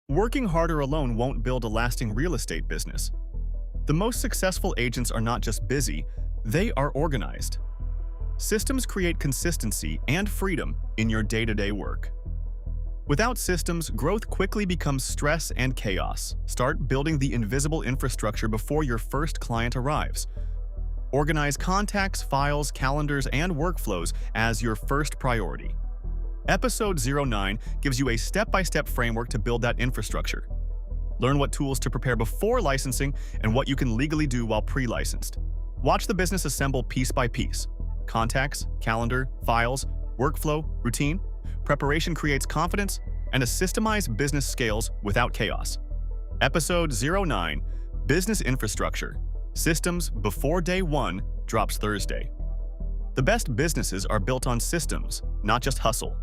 Working harder alone won't build a lasting real estate business. The most successful agents are not just busy, they are organized. Systems create consistency and freedom in your day-to-day work. Without systems, growth quickly becomes stress and chaos. Start building the invisible infrastructure before your first client arrives. Organize contacts, files, calendars, and workflows as your first priority. Episode 09 gives you a step-by-step framework to build that infrastructure. Learn what tools to prepare before licensing and what you can legally do while pre-licensed. Watch the business assemble piece by piece. Contacts, calendar, files, workflow, routine. Preparation creates confidence, and a systemized business scales without chaos. Episode 09, Business Infrastructure. Systems before day one drops Thursday. The best businesses are built on systems, not just hustle.